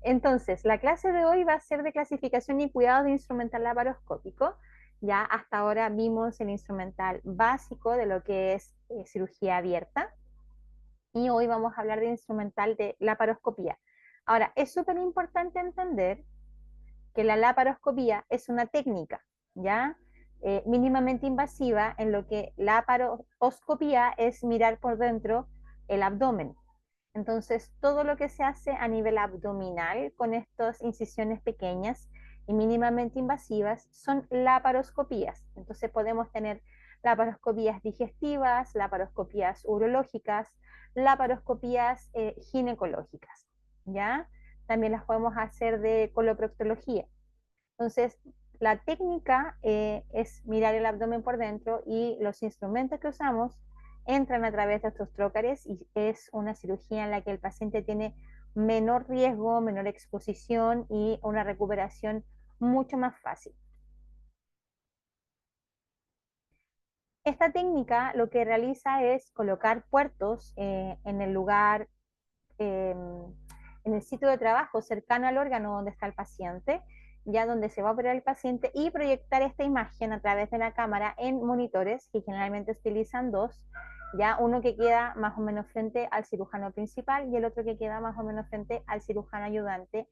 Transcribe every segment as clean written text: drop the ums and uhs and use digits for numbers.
Entonces, la clase de hoy va a ser de clasificación y cuidado de instrumental laparoscópico. Ya hasta ahora vimos el instrumental básico de lo que es cirugía abierta y hoy vamos a hablar de instrumental de laparoscopía. Ahora, es súper importante entender que la laparoscopía es una técnica, ¿ya? Mínimamente invasiva en lo que la laparoscopía es mirar por dentro el abdomen. Entonces, todo lo que se hace a nivel abdominal con estas incisiones pequeñas y mínimamente invasivas son laparoscopías. Entonces, podemos tener laparoscopías digestivas, laparoscopías urológicas, laparoscopías ginecológicas, ¿ya? También las podemos hacer de coloproctología. Entonces, la técnica es mirar el abdomen por dentro y los instrumentos que usamos entran a través de estos trócares y es una cirugía en la que el paciente tiene menor riesgo, menor exposición y una recuperación mucho más fácil. Esta técnica lo que realiza es colocar puertos en el lugar, en el sitio de trabajo cercano al órgano donde está el paciente, ya donde se va a operar el paciente, y proyectar esta imagen a través de la cámara en monitores, que generalmente se utilizan dos, ya uno que queda más o menos frente al cirujano principal y el otro que queda más o menos frente al cirujano ayudante.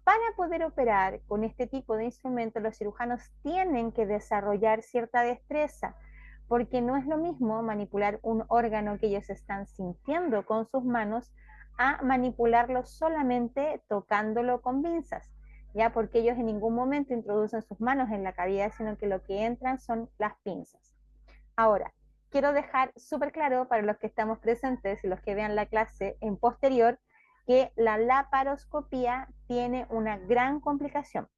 Para poder operar con este tipo de instrumentos, los cirujanos tienen que desarrollar cierta destreza, porque no es lo mismo manipular un órgano que ellos están sintiendo con sus manos a manipularlo solamente tocándolo con pinzas, ya porque ellos en ningún momento introducen sus manos en la cavidad, sino que lo que entran son las pinzas. Ahora, quiero dejar súper claro para los que estamos presentes y los que vean la clase en posterior, que la laparoscopía tiene una gran complicación,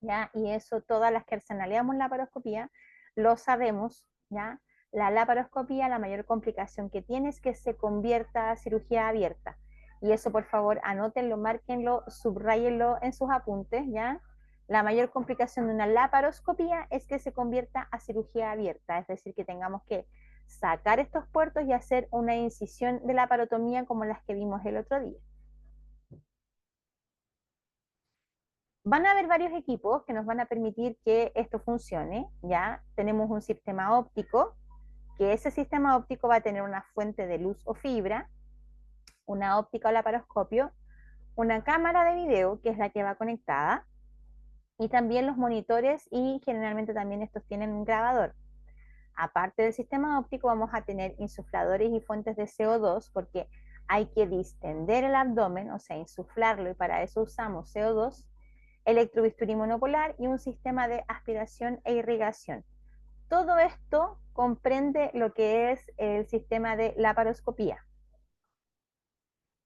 ¿ya? Y eso todas las que analizamos laparoscopía lo sabemos, ¿ya? La laparoscopía, la mayor complicación que tiene es que se convierta a cirugía abierta. Y eso, por favor, anótenlo, márquenlo, subrayenlo en sus apuntes, ¿ya? La mayor complicación de una laparoscopía es que se convierta a cirugía abierta, es decir, que tengamos que sacar estos puertos y hacer una incisión de laparotomía como las que vimos el otro día. Van a haber varios equipos que nos van a permitir que esto funcione, ¿ya? Tenemos un sistema óptico, que ese sistema óptico va a tener una fuente de luz o fibra, una óptica o laparoscopio, una cámara de video, que es la que va conectada, y también los monitores, y generalmente también estos tienen un grabador. Aparte del sistema óptico vamos a tener insufladores y fuentes de CO2, porque hay que distender el abdomen, o sea, insuflarlo, y para eso usamos CO2, electrobisturí monopolar y un sistema de aspiración e irrigación. Todo esto comprende lo que es el sistema de laparoscopía.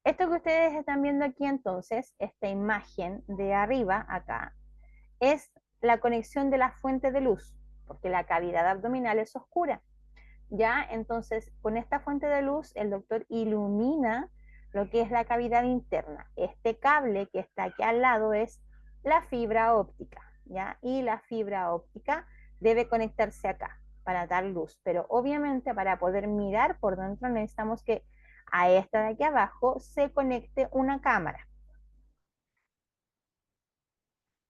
Esto que ustedes están viendo aquí entonces, esta imagen de arriba acá, es la conexión de la fuente de luz, porque la cavidad abdominal es oscura. ¿Ya? Entonces, con esta fuente de luz, el doctor ilumina lo que es la cavidad interna. Este cable que está aquí al lado es la fibra óptica, ¿ya? Y la fibra óptica debe conectarse acá para dar luz, pero obviamente para poder mirar por dentro necesitamos que a esta de aquí abajo se conecte una cámara.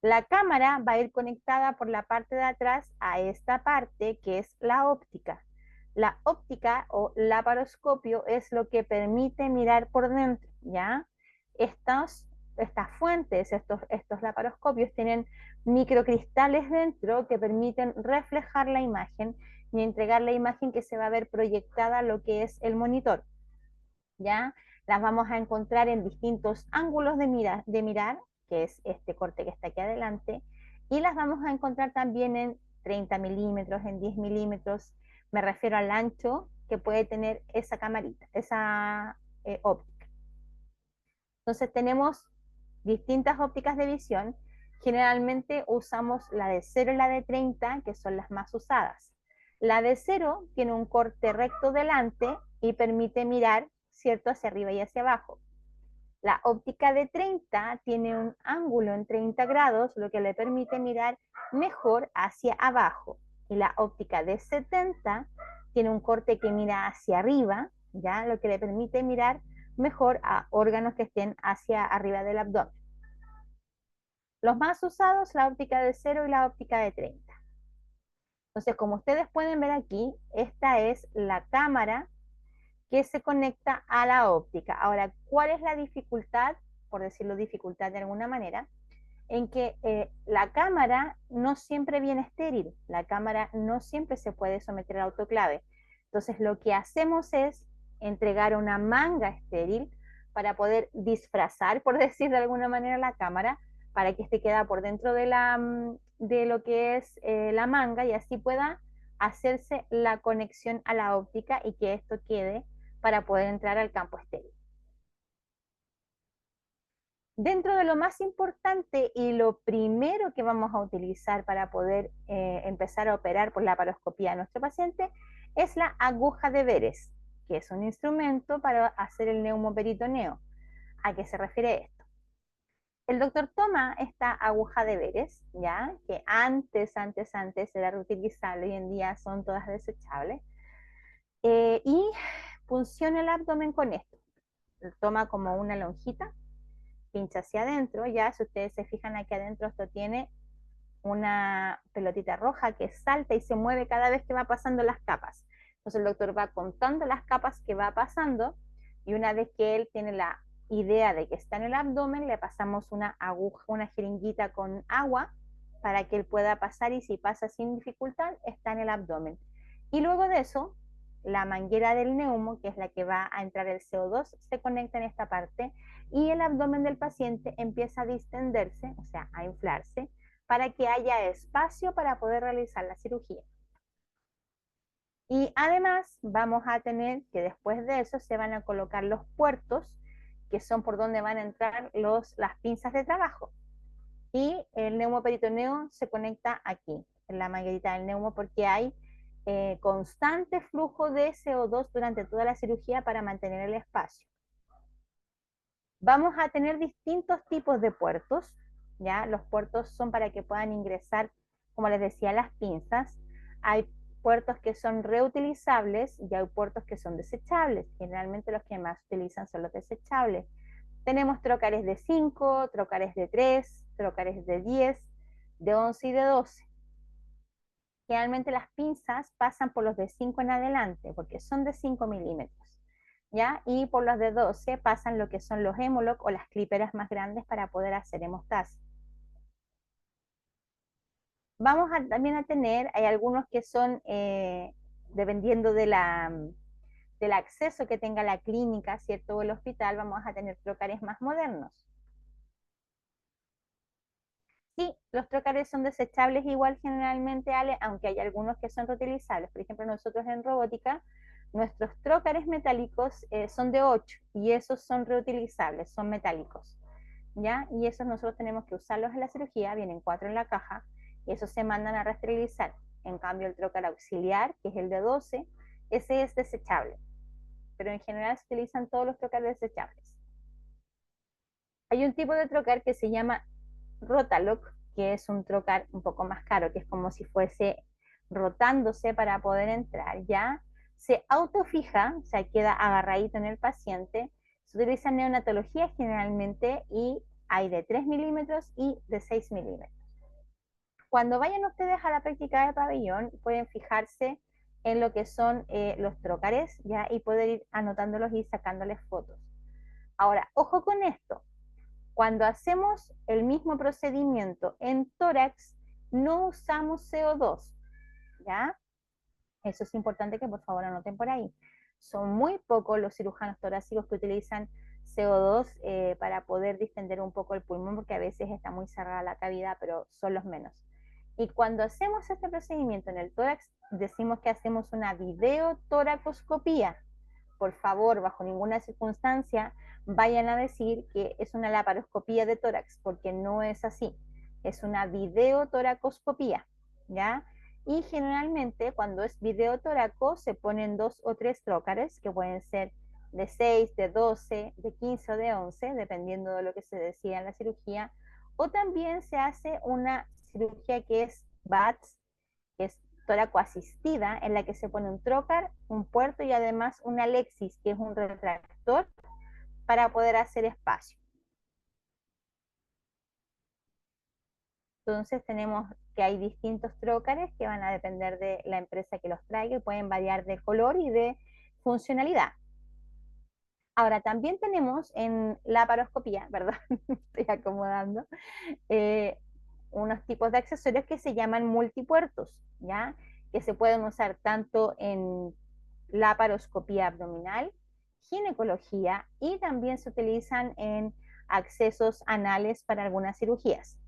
La cámara va a ir conectada por la parte de atrás a esta parte que es la óptica. La óptica o laparoscopio es lo que permite mirar por dentro, ¿ya? Estas fuentes, estos laparoscopios tienen microcristales dentro que permiten reflejar la imagen y entregar la imagen que se va a ver proyectada a lo que es el monitor, ¿ya? Las vamos a encontrar en distintos ángulos de mirar, que es este corte que está aquí adelante, y las vamos a encontrar también en 30 milímetros, en 10 milímetros, me refiero al ancho que puede tener esa camarita, esa óptica. Entonces tenemos distintas ópticas de visión, generalmente usamos la de 0 y la de 30, que son las más usadas. La de 0 tiene un corte recto delante y permite mirar, ¿cierto?, hacia arriba y hacia abajo. La óptica de 30 tiene un ángulo en 30 grados, lo que le permite mirar mejor hacia abajo. Y la óptica de 70 tiene un corte que mira hacia arriba, ¿ya? Lo que le permite mirar mejor a órganos que estén hacia arriba del abdomen. Los más usados, la óptica de 0 y la óptica de 30. Entonces, como ustedes pueden ver aquí, esta es la cámara que se conecta a la óptica. Ahora, ¿cuál es la dificultad? Por decirlo dificultad de alguna manera, en que la cámara no siempre viene estéril, la cámara no siempre se puede someter al autoclave. Entonces lo que hacemos es entregar una manga estéril para poder disfrazar, por decir de alguna manera, la cámara, para que esté queda por dentro de lo que es la manga y así pueda hacerse la conexión a la óptica y que esto quede para poder entrar al campo estéril. Dentro de lo más importante y lo primero que vamos a utilizar para poder empezar a operar por la laparoscopía de nuestro paciente es la aguja de Veres, que es un instrumento para hacer el neumoperitoneo. ¿A qué se refiere esto? El doctor toma esta aguja de Veres, ¿ya? Que antes era reutilizable, hoy en día son todas desechables, y funciona el abdomen con esto. Toma como una lonjita, pincha hacia adentro, ya si ustedes se fijan aquí adentro, esto tiene una pelotita roja que salta y se mueve cada vez que va pasando las capas. Entonces el doctor va contando las capas que va pasando y una vez que él tiene la idea de que está en el abdomen, le pasamos una aguja, una jeringuita con agua para que él pueda pasar y si pasa sin dificultad, está en el abdomen. Y luego de eso, la manguera del neumo, que es la que va a entrar el CO2, se conecta en esta parte y el abdomen del paciente empieza a distenderse, o sea, a inflarse, para que haya espacio para poder realizar la cirugía. Y además vamos a tener que después de eso se van a colocar los puertos, que son por donde van a entrar las pinzas de trabajo. Y el neumoperitoneo se conecta aquí, en la manguerita del neumo, porque hay constante flujo de CO2 durante toda la cirugía para mantener el espacio. Vamos a tener distintos tipos de puertos, ¿ya? Los puertos son para que puedan ingresar, como les decía, las pinzas. Hay puertos que son reutilizables y hay puertos que son desechables. Generalmente los que más utilizan son los desechables. Tenemos trocares de 5, trocares de 3, trocares de 10, de 11 y de 12. Generalmente las pinzas pasan por los de 5 en adelante, porque son de 5 milímetros. ¿Ya? Y por los de 12 pasan lo que son los Hem-o-lok o las clíperas más grandes para poder hacer hemostasis. Vamos también a tener, hay algunos que son, dependiendo del acceso que tenga la clínica, ¿cierto? O el hospital, vamos a tener trocares más modernos. Sí, los trocares son desechables igual generalmente, Ale, aunque hay algunos que son reutilizables. Por ejemplo, nosotros en robótica, nuestros trocares metálicos son de 8 y esos son reutilizables, son metálicos, ¿ya? Y esos nosotros tenemos que usarlos en la cirugía, vienen 4 en la caja, y esos se mandan a resterilizar. En cambio, el trocar auxiliar, que es el de 12, ese es desechable, pero en general se utilizan todos los trocares desechables. Hay un tipo de trocar que se llama Rotalock, que es un trocar un poco más caro, que es como si fuese rotándose para poder entrar, ¿ya? Se autofija, o sea, queda agarradito en el paciente. Se utiliza en neonatología generalmente y hay de 3 milímetros y de 6 milímetros. Cuando vayan ustedes a la práctica de pabellón, pueden fijarse en lo que son los trocares, ¿ya? Y poder ir anotándolos y sacándoles fotos. Ahora, ojo con esto, cuando hacemos el mismo procedimiento en tórax, no usamos CO2, ¿ya? Eso es importante que por favor anoten por ahí. Son muy pocos los cirujanos torácicos que utilizan CO2 para poder distender un poco el pulmón, porque a veces está muy cerrada la cavidad, pero son los menos. Y cuando hacemos este procedimiento en el tórax, decimos que hacemos una videotoracoscopía. Por favor, bajo ninguna circunstancia vayan a decir que es una laparoscopía de tórax, porque no es así. Es una videotoracoscopía, ¿ya? Y generalmente cuando es videotoraco se ponen 2 o 3 trócares, que pueden ser de 6, de 12, de 15 o de 11, dependiendo de lo que se decida en la cirugía. O también se hace una cirugía que es BATS, que es toracoasistida, en la que se pone un trócar, un puerto y además una Alexis, que es un retractor, para poder hacer espacio. Entonces tenemos que hay distintos trócares que van a depender de la empresa que los traiga y pueden variar de color y de funcionalidad. Ahora, también tenemos en la paroscopía, ¿verdad? Estoy acomodando, eh, unos tipos de accesorios que se llaman multipuertos, ¿ya? Que se pueden usar tanto en laparoscopía abdominal, ginecología y también se utilizan en accesos anales para algunas cirugías.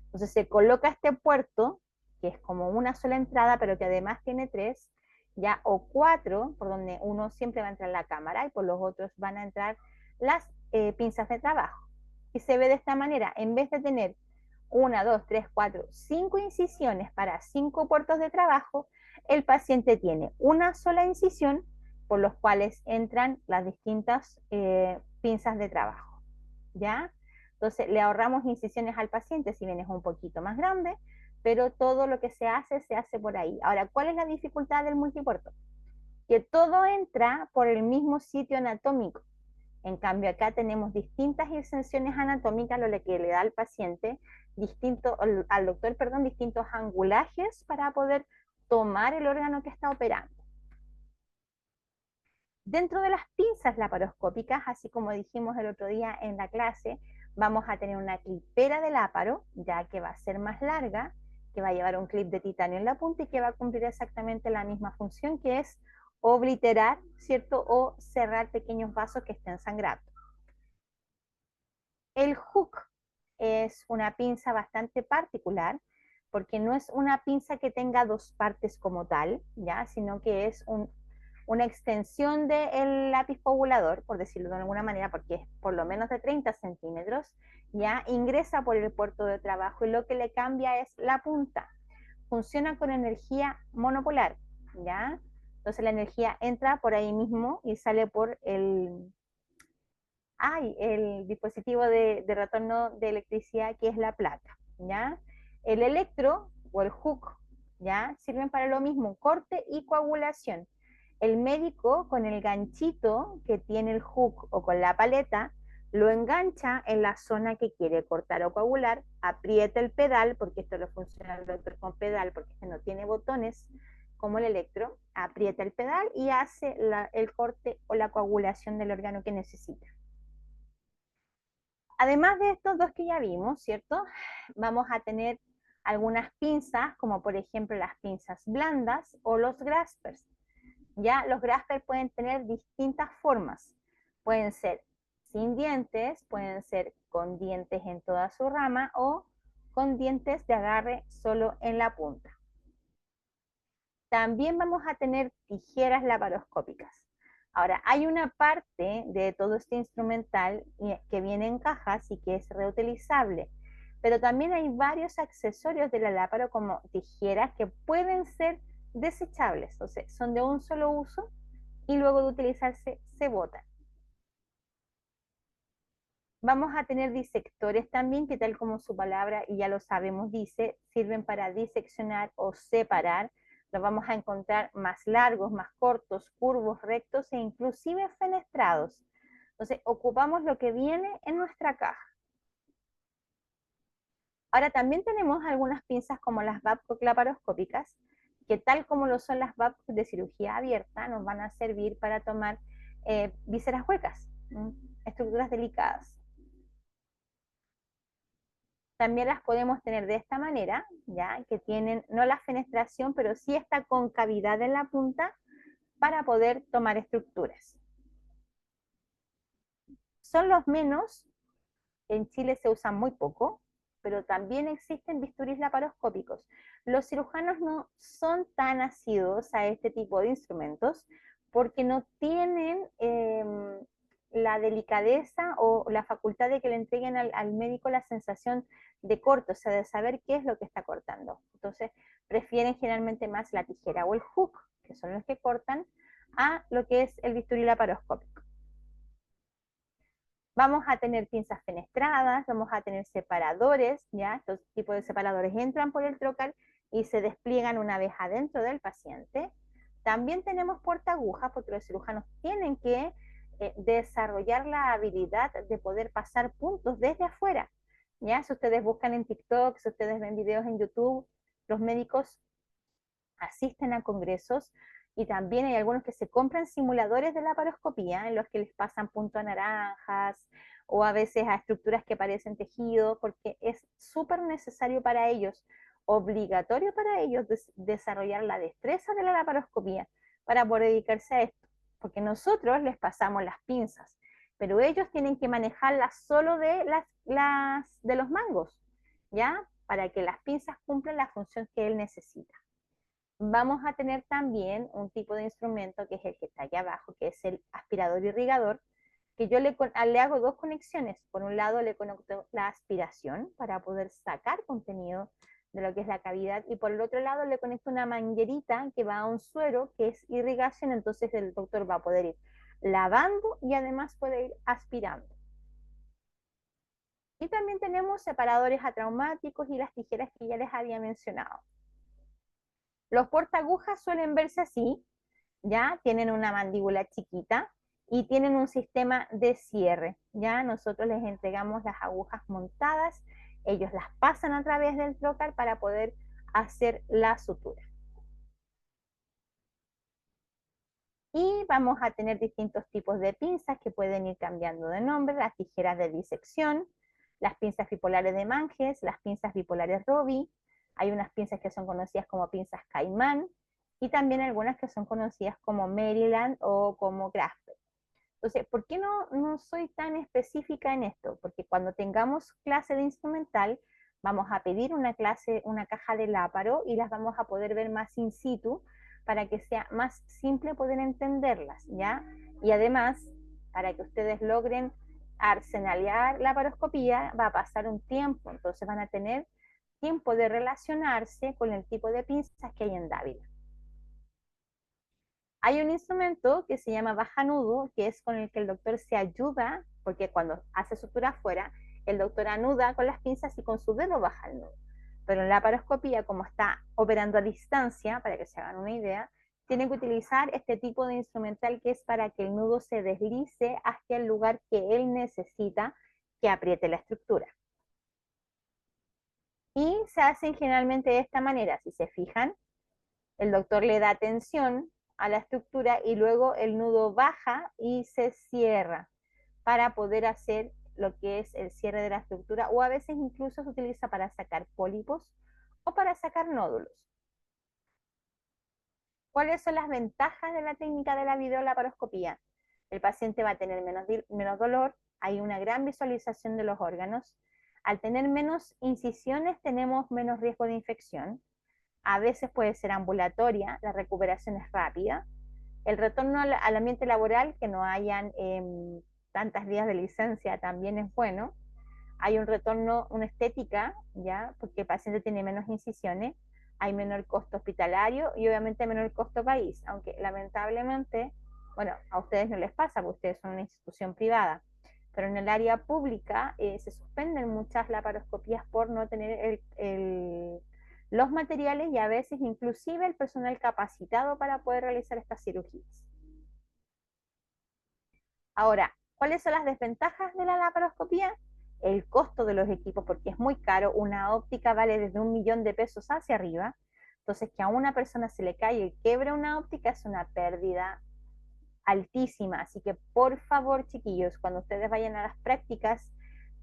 Entonces se coloca este puerto, que es como una sola entrada, pero que además tiene tres, ya, o cuatro, por donde uno siempre va a entrar la cámara y por los otros van a entrar las pinzas de trabajo. Y se ve de esta manera, en vez de tener una, dos, tres, cuatro, cinco incisiones para cinco puertos de trabajo, el paciente tiene una sola incisión por los cuales entran las distintas pinzas de trabajo, ¿ya? Entonces le ahorramos incisiones al paciente, si bien es un poquito más grande, pero todo lo que se hace por ahí. Ahora, ¿cuál es la dificultad del multipuerto? Que todo entra por el mismo sitio anatómico. En cambio, acá tenemos distintas extensiones anatómicas, lo que le da al paciente, al doctor, perdón, distintos angulajes para poder tomar el órgano que está operando. Dentro de las pinzas laparoscópicas, así como dijimos el otro día en la clase, vamos a tener una clipera de láparo, ya que va a ser más larga, que va a llevar un clip de titanio en la punta y que va a cumplir exactamente la misma función, que es obliterar, ¿cierto? O cerrar pequeños vasos que estén sangrando. El hook es una pinza bastante particular, porque no es una pinza que tenga dos partes como tal, ¿ya? Sino que es una extensión del lápiz coagulador, por decirlo de alguna manera, porque es por lo menos de 30 centímetros, ya ingresa por el puerto de trabajo y lo que le cambia es la punta. Funciona con energía monopolar, ¿ya? Entonces la energía entra por ahí mismo y sale por el dispositivo de retorno de electricidad que es la placa, ¿ya? El electro o el hook, ¿ya? Sirven para lo mismo, corte y coagulación. El médico con el ganchito que tiene el hook o con la paleta lo engancha en la zona que quiere cortar o coagular, aprieta el pedal, porque esto lo funciona el doctor con pedal, porque este no tiene botones como el electro, aprieta el pedal y hace el corte o la coagulación del órgano que necesita. Además de estos dos que ya vimos, ¿cierto? Vamos a tener algunas pinzas, como por ejemplo las pinzas blandas o los graspers. Ya los graspers pueden tener distintas formas. Pueden ser sin dientes, pueden ser con dientes en toda su rama o con dientes de agarre solo en la punta. También vamos a tener tijeras laparoscópicas. Ahora, hay una parte de todo este instrumental que viene en cajas y que es reutilizable, pero también hay varios accesorios de la láparo como tijeras que pueden ser desechables, o sea, son de un solo uso y luego de utilizarse se botan. Vamos a tener disectores también, que tal como su palabra, y ya lo sabemos, dice, sirven para diseccionar o separar. Los vamos a encontrar más largos, más cortos, curvos, rectos e inclusive fenestrados. Entonces, ocupamos lo que viene en nuestra caja. Ahora también tenemos algunas pinzas como las Babcock laparoscópicas, que tal como lo son las Babcock de cirugía abierta, nos van a servir para tomar vísceras huecas, estructuras delicadas. También las podemos tener de esta manera, ya que tienen no la fenestración, pero sí esta concavidad en la punta para poder tomar estructuras. Son los menos, en Chile se usan muy poco, pero también existen bisturís laparoscópicos. Los cirujanos no son tan asiduos a este tipo de instrumentos porque no tienen la delicadeza o la facultad de que le entreguen al médico la sensación de corte, o sea, de saber qué es lo que está cortando. Entonces, prefieren generalmente más la tijera o el hook, que son los que cortan, a lo que es el bisturí laparoscópico. Vamos a tener pinzas fenestradas, vamos a tener separadores, ¿ya? Estos tipos de separadores entran por el trocar y se despliegan una vez adentro del paciente. También tenemos portaagujas, porque los cirujanos tienen que desarrollar la habilidad de poder pasar puntos desde afuera. ¿ya? Si ustedes buscan en TikTok, si ustedes ven videos en YouTube, los médicos asisten a congresos y también hay algunos que se compran simuladores de laparoscopía en los que les pasan punto a naranjas o a veces a estructuras que parecen tejido, porque es súper necesario para ellos, obligatorio para ellos desarrollar la destreza de la laparoscopía para poder dedicarse a esto, porque nosotros les pasamos las pinzas, pero ellos tienen que manejarlas solo de de los mangos, ¿ya? Para que las pinzas cumplan la función que él necesita. Vamos a tener también un tipo de instrumento que es el que está aquí abajo, que es el aspirador irrigador, que yo le hago dos conexiones. Por un lado le conecto la aspiración para poder sacar contenido de lo que es la cavidad y por el otro lado le conecto una manguerita que va a un suero que es irrigación, entonces el doctor va a poder ir lavando y además puede ir aspirando. Y también tenemos separadores atraumáticos y las tijeras que ya les había mencionado. Los portaagujas suelen verse así, ¿ya? Tienen una mandíbula chiquita y tienen un sistema de cierre, ¿ya? Nosotros les entregamos las agujas montadas, ellos las pasan a través del trocar para poder hacer la sutura. Y vamos a tener distintos tipos de pinzas que pueden ir cambiando de nombre, las tijeras de disección, las pinzas bipolares de Manges, las pinzas bipolares Robbie, hay unas pinzas que son conocidas como pinzas Caimán, y también algunas que son conocidas como Maryland o como Grafter. Entonces, ¿por qué no soy tan específica en esto? Porque cuando tengamos clase de instrumental, vamos a pedir una caja de láparo y las vamos a poder ver más in situ para que sea más simple poder entenderlas, ¿ya? Y además, para que ustedes logren arsenalear la paroscopía, va a pasar un tiempo, entonces van a tener tiempo de relacionarse con el tipo de pinzas que hay en Dávila. Hay un instrumento que se llama bajanudo, que es con el que el doctor se ayuda, porque cuando hace sutura afuera, el doctor anuda con las pinzas y con su dedo baja el nudo. Pero en la paroscopía, como está operando a distancia, para que se hagan una idea, tienen que utilizar este tipo de instrumental que es para que el nudo se deslice hacia el lugar que él necesita que apriete la estructura. Y se hacen generalmente de esta manera, si se fijan, el doctor le da tensión a la estructura y luego el nudo baja y se cierra para poder hacer lo que es el cierre de la estructura o a veces incluso se utiliza para sacar pólipos o para sacar nódulos. ¿Cuáles son las ventajas de la técnica de la videolaparoscopía? El paciente va a tener menos dolor, hay una gran visualización de los órganos. Al tener menos incisiones tenemos menos riesgo de infección. A veces puede ser ambulatoria, la recuperación es rápida. El retorno al ambiente laboral, que no hayan tantas días de licencia, también es bueno. Hay un retorno, una estética, ¿ya? Porque el paciente tiene menos incisiones, hay menor costo hospitalario y obviamente menor costo país, aunque lamentablemente, bueno, a ustedes no les pasa, porque ustedes son una institución privada, pero en el área pública se suspenden muchas laparoscopías por no tener los materiales y a veces inclusive el personal capacitado para poder realizar estas cirugías. Ahora, ¿cuáles son las desventajas de la laparoscopía? El costo de los equipos, porque es muy caro, una óptica vale desde 1.000.000 de pesos hacia arriba, entonces que a una persona se le cae y quiebre una óptica es una pérdida altísima, así que por favor chiquillos, cuando ustedes vayan a las prácticas,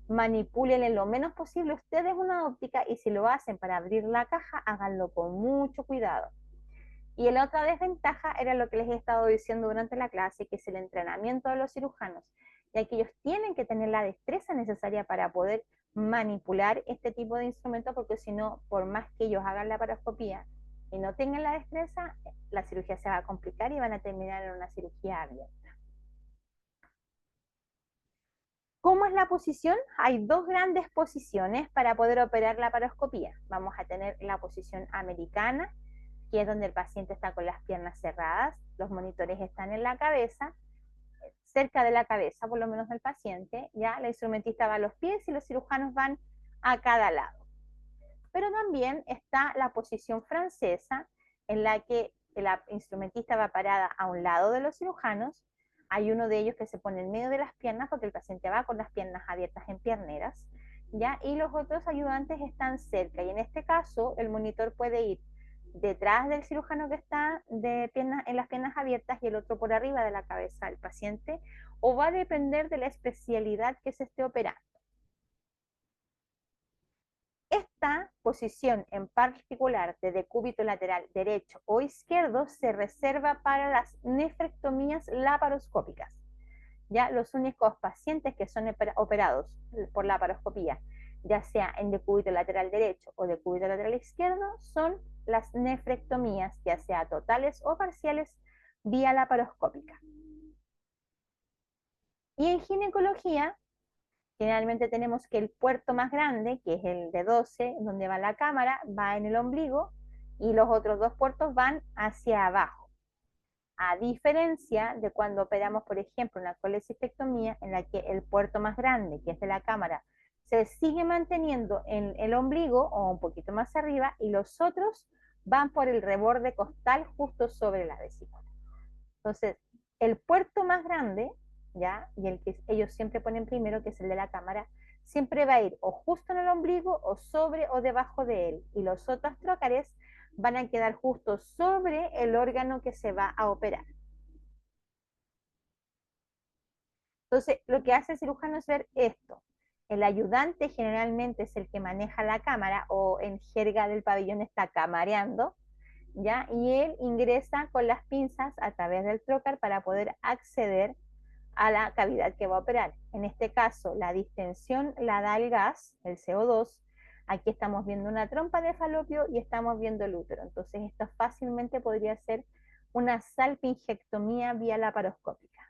manipulen lo menos posible ustedes una óptica y si lo hacen para abrir la caja, háganlo con mucho cuidado. Y la otra desventaja era lo que les he estado diciendo durante la clase, que es el entrenamiento de los cirujanos, ya que ellos tienen que tener la destreza necesaria para poder manipular este tipo de instrumentos, porque si no, por más que ellos hagan la paroscopía y no tengan la destreza, la cirugía se va a complicar y van a terminar en una cirugía abierta. ¿Cómo es la posición? Hay dos grandes posiciones para poder operar la paroscopía. Vamos a tener la posición americana, que es donde el paciente está con las piernas cerradas, los monitores están en la cabeza, cerca de la cabeza por lo menos del paciente, ya la instrumentista va a los pies y los cirujanos van a cada lado. Pero también está la posición francesa, en la que la instrumentista va parada a un lado de los cirujanos, hay uno de ellos que se pone en medio de las piernas porque el paciente va con las piernas abiertas en pierneras, ¿ya? Y los otros ayudantes están cerca. Y en este caso, el monitor puede ir detrás del cirujano que está en las piernas abiertas y el otro por arriba de la cabeza del paciente, o va a depender de la especialidad que se esté operando. Esta posición en particular de decúbito lateral derecho o izquierdo se reserva para las nefrectomías laparoscópicas. Ya los únicos pacientes que son operados por laparoscopía, ya sea en decúbito lateral derecho o decúbito lateral izquierdo, son las nefrectomías, ya sea totales o parciales, vía laparoscópica. Y en ginecología, generalmente tenemos que el puerto más grande, que es el de 12, donde va la cámara, va en el ombligo y los otros dos puertos van hacia abajo. A diferencia de cuando operamos, por ejemplo, una colecistectomía, en la que el puerto más grande, que es de la cámara, se sigue manteniendo en el ombligo o un poquito más arriba y los otros van por el reborde costal justo sobre la vesícula. Entonces, el puerto más grande, ¿ya? Y el que ellos siempre ponen primero, que es el de la cámara, siempre va a ir o justo en el ombligo o sobre o debajo de él. Y los otros trócares van a quedar justo sobre el órgano que se va a operar. Entonces, lo que hace el cirujano es ver esto. El ayudante generalmente es el que maneja la cámara o en jerga del pabellón está camareando, ¿ya? Y él ingresa con las pinzas a través del trocar para poder acceder a la cavidad que va a operar. En este caso, la distensión la da el gas, el CO2. Aquí estamos viendo una trompa de falopio y estamos viendo el útero. Entonces, esto fácilmente podría ser una salpingectomía vía laparoscópica.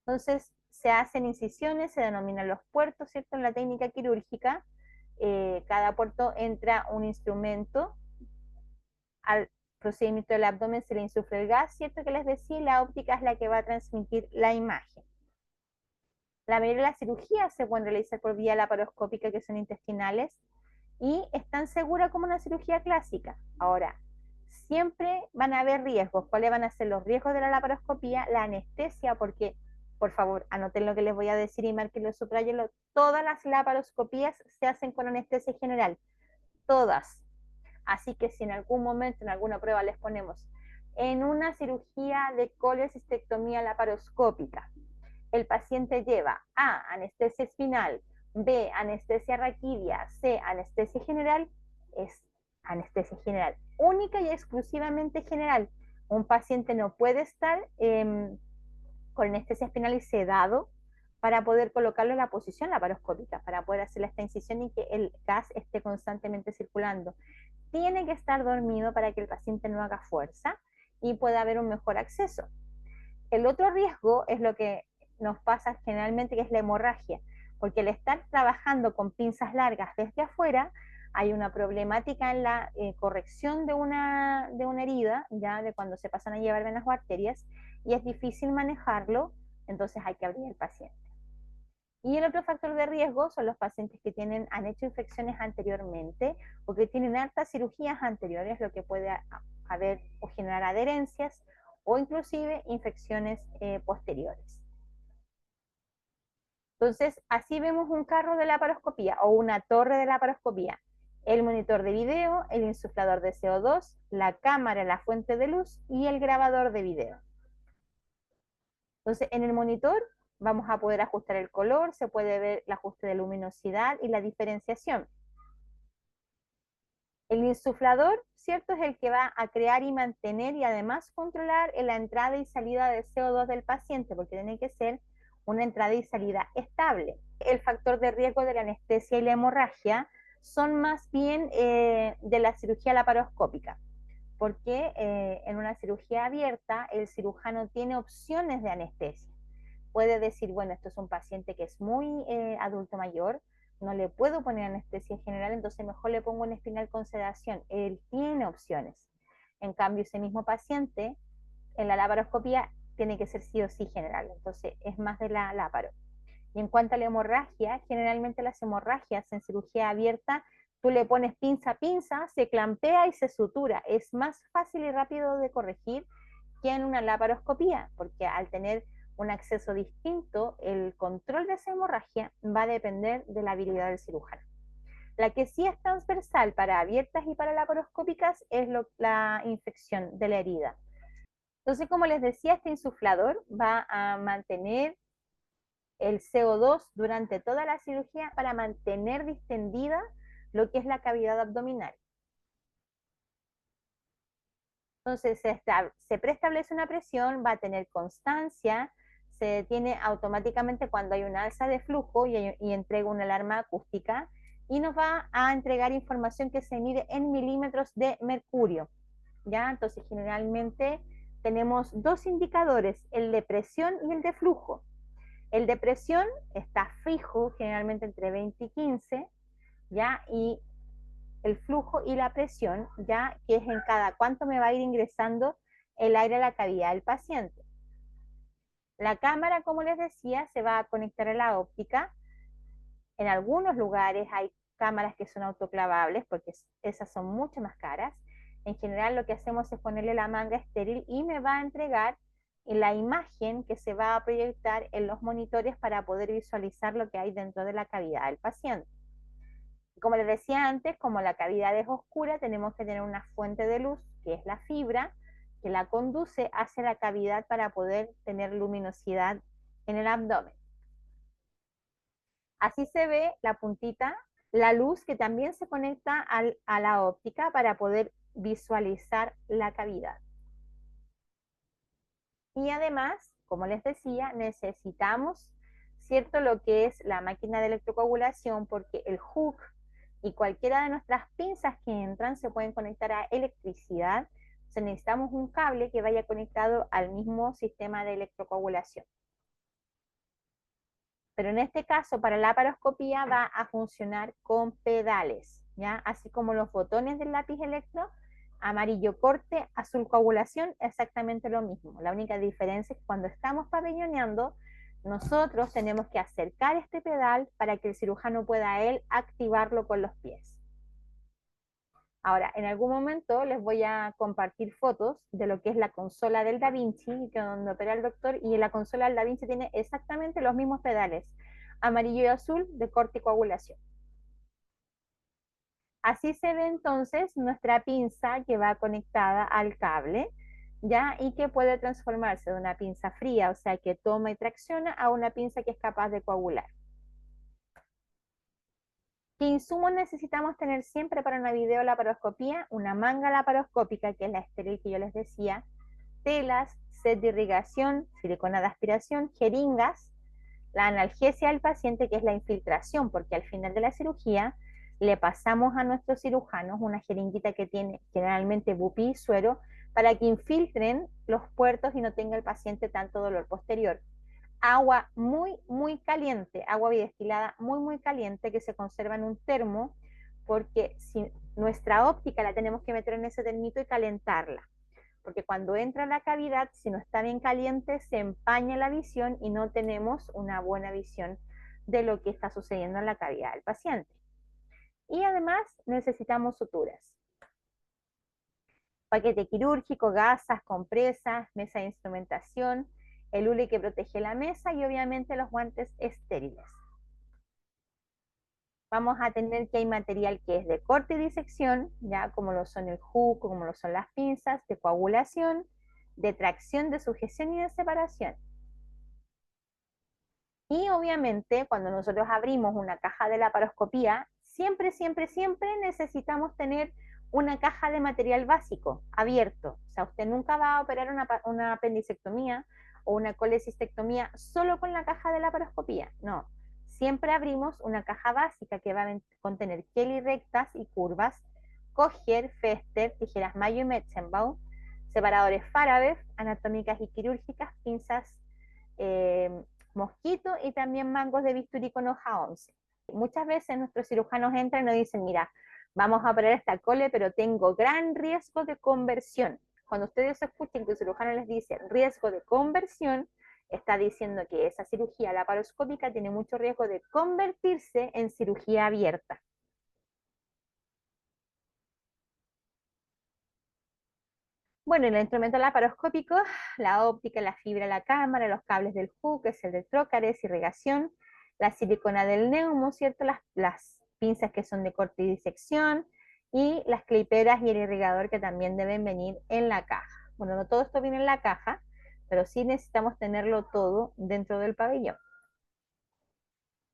Entonces, se hacen incisiones, se denominan los puertos, ¿cierto? En la técnica quirúrgica, cada puerto entra un instrumento. Al procedimiento del abdomen se le insufla el gas, ¿cierto? Que les decía, la óptica es la que va a transmitir la imagen. La mayoría de las cirugías se pueden realizar por vía laparoscópica, que son intestinales, y es tan segura como una cirugía clásica. Ahora, siempre van a haber riesgos. ¿Cuáles van a ser los riesgos de la laparoscopía? La anestesia, porque, por favor, anoten lo que les voy a decir y márquenlo, subrayenlo. Todas las laparoscopías se hacen con anestesia general. Todas. Así que si en algún momento, en alguna prueba les ponemos en una cirugía de colecistectomía laparoscópica, el paciente lleva A, anestesia espinal, B, anestesia raquídea, C, anestesia general, es anestesia general, única y exclusivamente general. Un paciente no puede estar con anestesia espinal y sedado para poder colocarlo en la posición laparoscópica, para poder hacer esta incisión y que el gas esté constantemente circulando. Tiene que estar dormido para que el paciente no haga fuerza y pueda haber un mejor acceso. El otro riesgo es lo que nos pasa generalmente, que es la hemorragia, porque al estar trabajando con pinzas largas desde afuera, hay una problemática en la corrección de una herida, ya de cuando se pasan a llevar venas o arterias, y es difícil manejarlo, entonces hay que abrir el paciente. Y el otro factor de riesgo son los pacientes que han hecho infecciones anteriormente o que tienen hartas cirugías anteriores, lo que puede haber o generar adherencias o inclusive infecciones posteriores. Entonces, así vemos un carro de laparoscopía o una torre de laparoscopía. El monitor de video, el insuflador de CO2, la cámara, la fuente de luz y el grabador de video. Entonces, en el monitor vamos a poder ajustar el color, se puede ver el ajuste de luminosidad y la diferenciación. El insuflador, ¿cierto? Es el que va a crear y mantener y además controlar la entrada y salida de CO2 del paciente, porque tiene que ser una entrada y salida estable. El factor de riesgo de la anestesia y la hemorragia son más bien de la cirugía laparoscópica, porque en una cirugía abierta el cirujano tiene opciones de anestesia. Puede decir, bueno, esto es un paciente que es muy adulto mayor, no le puedo poner anestesia general, entonces mejor le pongo una espinal con sedación. Él tiene opciones. En cambio, ese mismo paciente, en la laparoscopía, tiene que ser sí o sí general, entonces es más de la láparo. Y en cuanto a la hemorragia, generalmente las hemorragias en cirugía abierta, tú le pones pinza a pinza, se clampea y se sutura. Es más fácil y rápido de corregir que en una laparoscopía, porque al tener un acceso distinto, el control de esa hemorragia va a depender de la habilidad del cirujano. La que sí es transversal para abiertas y para laparoscópicas es la infección de la herida. Entonces, como les decía, este insuflador va a mantener el CO2 durante toda la cirugía para mantener distendida lo que es la cavidad abdominal. Entonces se preestablece una presión, va a tener constancia, se detiene automáticamente cuando hay un alza de flujo y entrega una alarma acústica y nos va a entregar información que se mide en milímetros de mercurio. ¿Ya? Entonces generalmente tenemos dos indicadores, el de presión y el de flujo. El de presión está fijo, generalmente entre 20 y 15, ¿ya? Y el flujo y la presión, ya que es en cada cuánto me va a ir ingresando el aire a la cavidad del paciente. La cámara, como les decía, se va a conectar a la óptica. En algunos lugares hay cámaras que son autoclavables porque esas son mucho más caras. En general lo que hacemos es ponerle la manga estéril y me va a entregar la imagen que se va a proyectar en los monitores para poder visualizar lo que hay dentro de la cavidad del paciente. Como les decía antes, como la cavidad es oscura, tenemos que tener una fuente de luz, que es la fibra, que la conduce hacia la cavidad para poder tener luminosidad en el abdomen. Así se ve la puntita, la luz que también se conecta a la óptica para poder visualizar la cavidad. Y además, como les decía, necesitamos, ¿cierto?, lo que es la máquina de electrocoagulación, porque el hook y cualquiera de nuestras pinzas que entran se pueden conectar a electricidad. Entonces necesitamos un cable que vaya conectado al mismo sistema de electrocoagulación. Pero en este caso, para la laparoscopía va a funcionar con pedales, ¿ya? Así como los botones del lápiz electro, amarillo corte, azul coagulación, exactamente lo mismo. La única diferencia es que cuando estamos pabelloneando, nosotros tenemos que acercar este pedal para que el cirujano pueda él activarlo con los pies. Ahora, en algún momento les voy a compartir fotos de lo que es la consola del Da Vinci, que donde opera el doctor, y la consola del Da Vinci tiene exactamente los mismos pedales, amarillo y azul, de corte y coagulación. Así se ve entonces nuestra pinza que va conectada al cable, ¿ya? Y que puede transformarse de una pinza fría, o sea, que toma y tracciona, a una pinza que es capaz de coagular. ¿Qué insumos necesitamos tener siempre para una videolaparoscopía? Una manga laparoscópica, que es la estéril que yo les decía, telas, set de irrigación, silicona de aspiración, jeringas, la analgesia del paciente, que es la infiltración, porque al final de la cirugía le pasamos a nuestros cirujanos una jeringuita que tiene generalmente bupi y suero para que infiltren los puertos y no tenga el paciente tanto dolor posterior. Agua muy caliente, agua bidestilada muy caliente que se conserva en un termo, porque si nuestra óptica la tenemos que meter en ese termito y calentarla, porque cuando entra la cavidad, si no está bien caliente, se empaña la visión y no tenemos una buena visión de lo que está sucediendo en la cavidad del paciente. Y además necesitamos suturas. Paquete quirúrgico, gasas, compresas, mesa de instrumentación, el hule que protege la mesa y obviamente los guantes estériles. Vamos a tener que hay material que es de corte y disección, ya como lo son el hook, como lo son las pinzas, de coagulación, de tracción, de sujeción y de separación. Y obviamente cuando nosotros abrimos una caja de laparoscopía, siempre necesitamos tener una caja de material básico abierto. O sea, usted nunca va a operar una apendicectomía o una colecistectomía solo con la caja de laparoscopía. No, siempre abrimos una caja básica que va a contener Kelly rectas y curvas, Cogier, Fester, tijeras Mayo y Metzenbaum, separadores Farabev, anatómicas y quirúrgicas, pinzas eh, mosquito y también mangos de bisturí con hoja 11. Muchas veces nuestros cirujanos entran y nos dicen, mira, vamos a operar esta cole, pero tengo gran riesgo de conversión. Cuando ustedes escuchen que el cirujano les dice riesgo de conversión, está diciendo que esa cirugía laparoscópica tiene mucho riesgo de convertirse en cirugía abierta. Bueno, el instrumento laparoscópico, la óptica, la fibra, la cámara, los cables del HU, que es el de trócares, irrigación, la silicona del neumo, ¿cierto? Las pinzas que son de corte y disección, y las cliperas y el irrigador que también deben venir en la caja. Bueno, no todo esto viene en la caja, pero sí necesitamos tenerlo todo dentro del pabellón.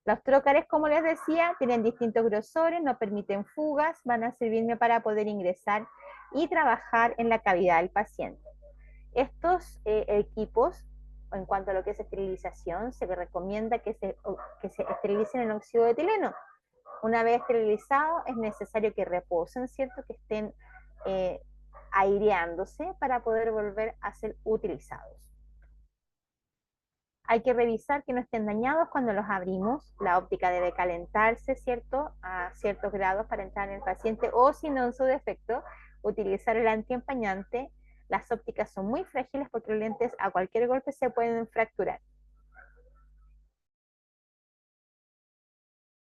Los trócares, como les decía, tienen distintos grosores, no permiten fugas, van a servirme para poder ingresar y trabajar en la cavidad del paciente. Estos equipos, en cuanto a lo que es esterilización, se recomienda que se esterilicen en óxido de etileno. Una vez esterilizado, es necesario que reposen, ¿cierto? Que estén eh, aireándose para poder volver a ser utilizados. Hay que revisar que no estén dañados cuando los abrimos. La óptica debe calentarse, ¿cierto? A ciertos grados para entrar en el paciente o, si no, en su defecto, utilizar el antiempañante. Las ópticas son muy frágiles porque los lentes a cualquier golpe se pueden fracturar.